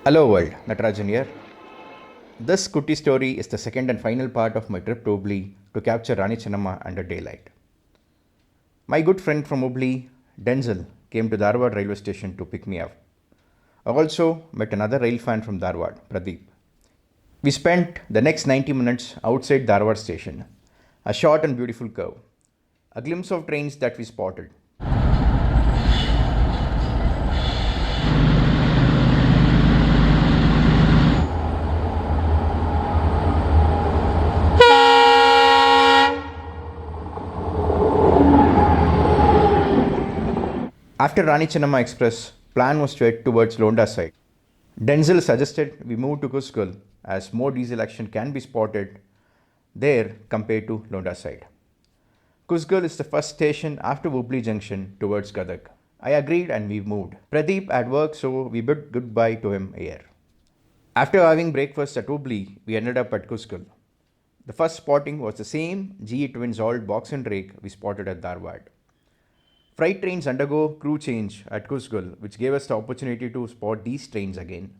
Hello world, Natarajan here. This Kutty story is the second and final part of my trip to Hubli to capture Rani Chennamma under daylight. My good friend from Hubli, Denzel, came to Dharwad railway station to pick me up. I also met another rail fan from Dharwad, Pradeep. We spent the next 90 minutes outside Dharwad station, a short and beautiful curve, a glimpse of trains that we spotted. After Rani Chennamma Express, plan was to head towards Londa side. Denzel suggested we move to Kusgul as more diesel action can be spotted there compared to Londa side. Kusgul is the first station after Hubli Junction towards Gadag. I agreed and we moved. Pradeep had work, so we bid goodbye to him here. After having breakfast at Hubli, we ended up at Kusgul. The first spotting was the same GE Twins old box and rake we spotted at Dharwad. Freight trains undergo crew change at Kusgul, which gave us the opportunity to spot these trains again.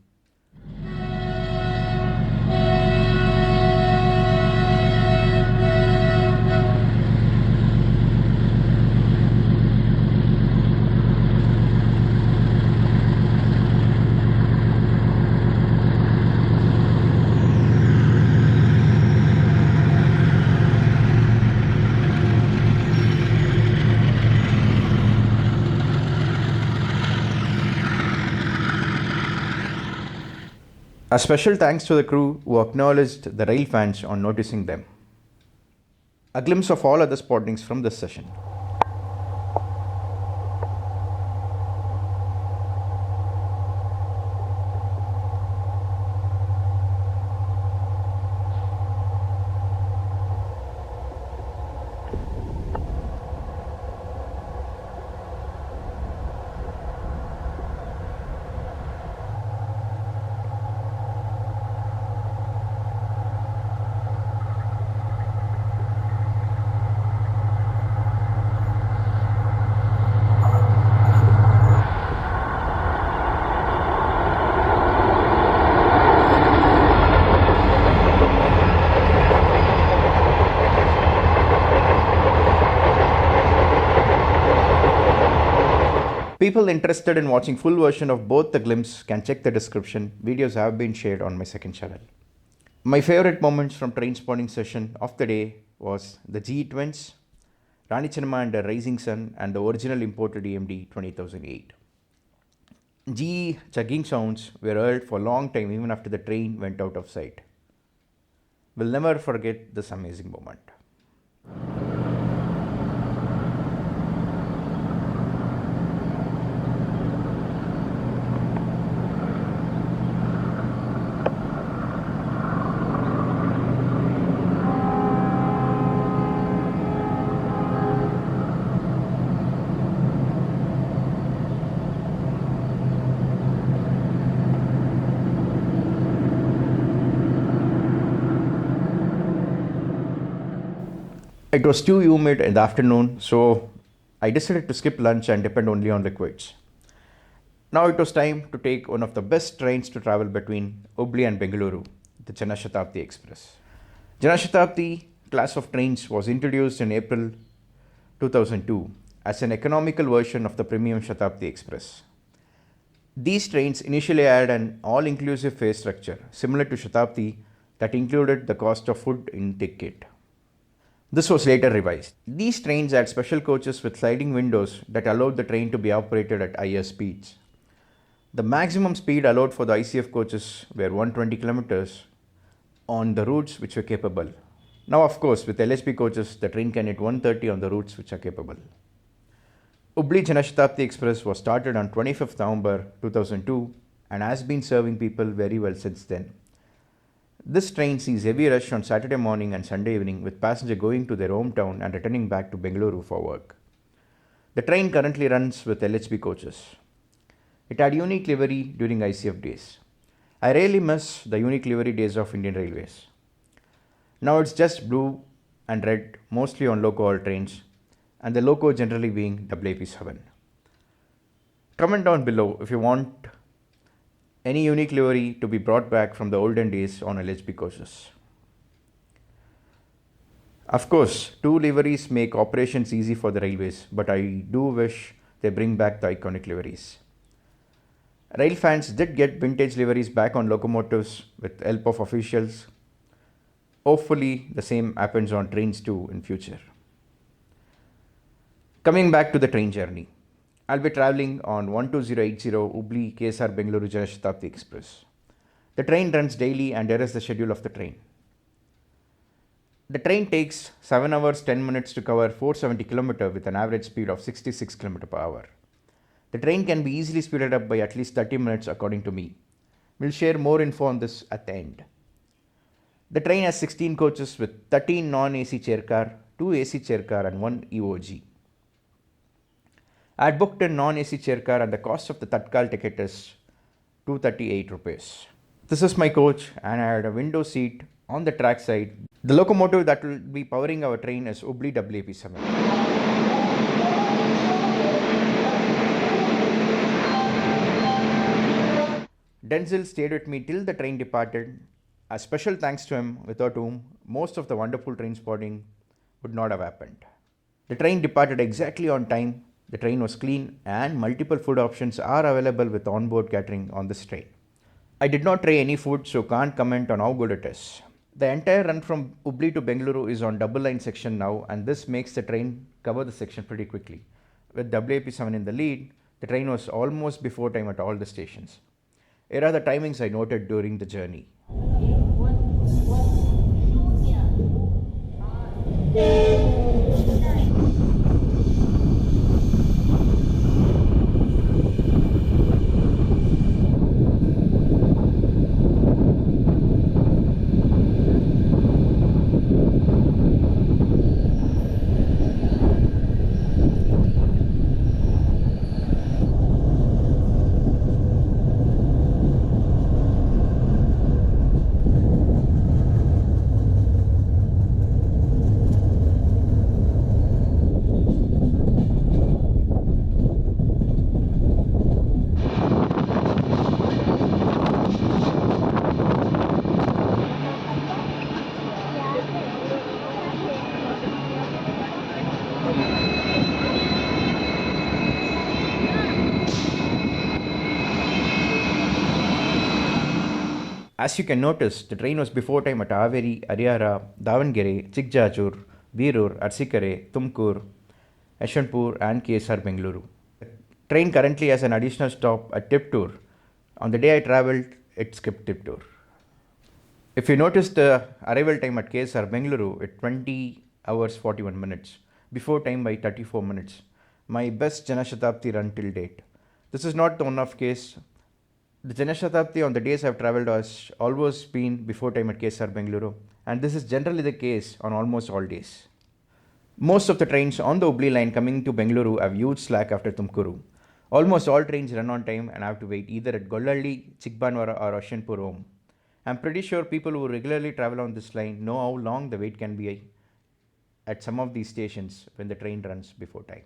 A special thanks to the crew who acknowledged the rail fans on noticing them. A glimpse of all other spottings from this session. People interested in watching full version of both the glimpse can check the description. Videos have been shared on my second channel. My favorite moments from train spotting session of the day was the GE Twins, Rani Chennamma and the Rising Sun, and the original imported EMD 20008. GE chugging sounds were heard for a long time even after the train went out of sight. We'll never forget this amazing moment. It was too humid in the afternoon, so I decided to skip lunch and depend only on liquids. Now it was time to take one of the best trains to travel between Hubli and Bengaluru, the Shatabdi Express. Shatabdi class of trains was introduced in April 2002 as an economical version of the premium Shatabdi Express. These trains initially had an all-inclusive fare structure similar to Shatabdi that included the cost of food in ticket. This was later revised. These trains had special coaches with sliding windows that allowed the train to be operated at higher speeds. The maximum speed allowed for the ICF coaches were 120 km on the routes which were capable. Now of course with LHB coaches the train can hit 130 on the routes which are capable. Hubli Shatabdi Express was started on 25th November 2002 and has been serving people very well since then. This train sees heavy rush on Saturday morning and Sunday evening with passengers going to their hometown and returning back to Bengaluru for work. The train currently runs with LHB coaches. It had unique livery during ICF days. I really miss the unique livery days of Indian Railways. Now it's just blue and red, mostly on loco haul trains, and the loco generally being WAP7. Comment down below if you want Any unique livery to be brought back from the olden days on LHB coaches. Of course, two liveries make operations easy for the railways, but I do wish they bring back the iconic liveries. Rail fans did get vintage liveries back on locomotives with help of officials. Hopefully, the same happens on trains too in future. Coming back to the train journey, I'll be traveling on 12080 Hubli KSR Bengaluru Shatabdi Express. The train runs daily and here is the schedule of the train. The train takes 7 hours 10 minutes to cover 470 km with an average speed of 66 km per hour. The train can be easily speeded up by at least 30 minutes according to me. We'll share more info on this at the end. The train has 16 coaches with 13 non-AC chair car, 2 AC chair car and 1 EOG. I had booked a non-AC chair car and the cost of the Tatkal ticket is 238 rupees. This is my coach and I had a window seat on the track side. The locomotive that will be powering our train is Hubli WAP7. Denzel stayed with me till the train departed. A special thanks to him, without whom most of the wonderful train spotting would not have happened. The train departed exactly on time. The train was clean and multiple food options are available with onboard catering on this train. I did not try any food so can't comment on how good it is. The entire run from Hubli to Bengaluru is on double line section now and this makes the train cover the section pretty quickly. With WAP7 in the lead, the train was almost before time at all the stations. Here are the timings I noted during the journey. As you can notice, the train was before time at Haveri, Harihara, Davangere, Chikjajur, Virur, Arsikare, Tumkur, Yeshwanthpur and KSR Bengaluru. The train currently has an additional stop at Tiptur. On the day I travelled, it skipped Tiptur. If you notice the arrival time at KSR Bengaluru, at 20 hours 41 minutes, before time by 34 minutes. My best Janashatabdi run till date. This is not the one-off case. The Janashatabdi on the days I've travelled has always been before time at KSR Bengaluru, and this is generally the case on almost all days. Most of the trains on the Hubli line coming to Bengaluru have huge slack after Tumkuru. Almost all trains run on time and have to wait either at Gollalli, Chikbanwara or Yeshwanthpur home. I'm pretty sure people who regularly travel on this line know how long the wait can be at some of these stations when the train runs before time.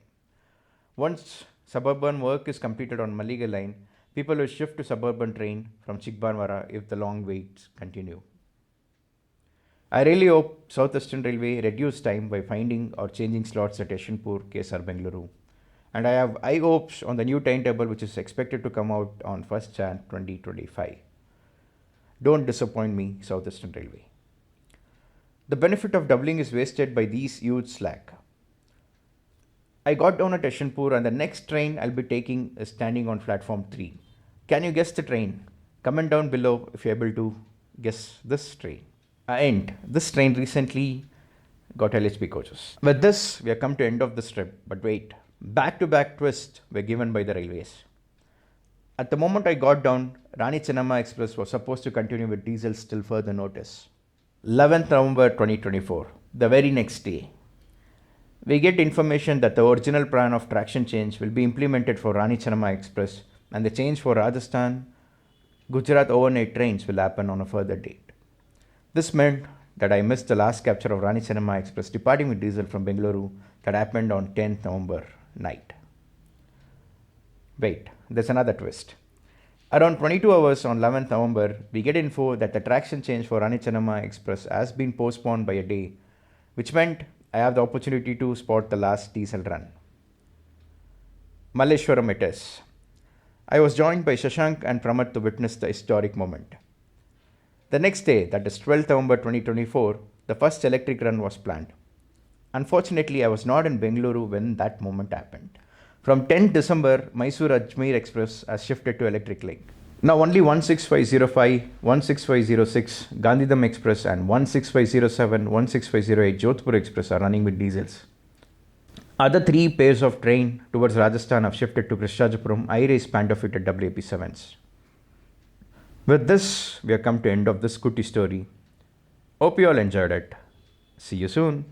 Once suburban work is completed on Maliga line, people will shift to suburban train from Chikbanwara if the long waits continue. I really hope South Western Railway reduce time by finding or changing slots at Yeshwanthpur, KSR Bengaluru. And I have high hopes on the new timetable which is expected to come out on 1st Jan 2025. Don't disappoint me, South Western Railway. The benefit of doubling is wasted by these huge slack. I got down at Yeshwanthpur and the next train I'll be taking is standing on platform 3. Can you guess the train? Comment down below if you're able to guess this train. And this train recently got LHB coaches. With this, we have come to end of this trip. But wait, back-to-back twists were given by the railways. At the moment I got down, Rani Chennamma Express was supposed to continue with diesel till further notice. 11th November 2024, the very next day. We get information that the original plan of traction change will be implemented for Rani Chennamma Express and the change for Rajasthan, Gujarat overnight trains will happen on a further date. This meant that I missed the last capture of Rani Chennamma Express departing with diesel from Bengaluru that happened on 10th November night. Wait, there's another twist. Around 22 hours on 11th November, we get info that the traction change for Ranichanama Express has been postponed by a day, which meant I have the opportunity to spot the last diesel run. Malleshwaram it is. I was joined by Shashank and Pramat to witness the historic moment. The next day, that is 12th November 2024, the first electric run was planned. Unfortunately, I was not in Bengaluru when that moment happened. From 10th December, Mysore-Ajmer Express has shifted to electric link. Now only 16505, 16506, Gandhidham Express and 16507, 16508 Jodhpur Express are running with diesels. Other three pairs of train towards Rajasthan have shifted to Krishnarajapuram I-Race panda-fitted WAP7s. With this, we have come to the end of this Kutty story. Hope you all enjoyed it. See you soon.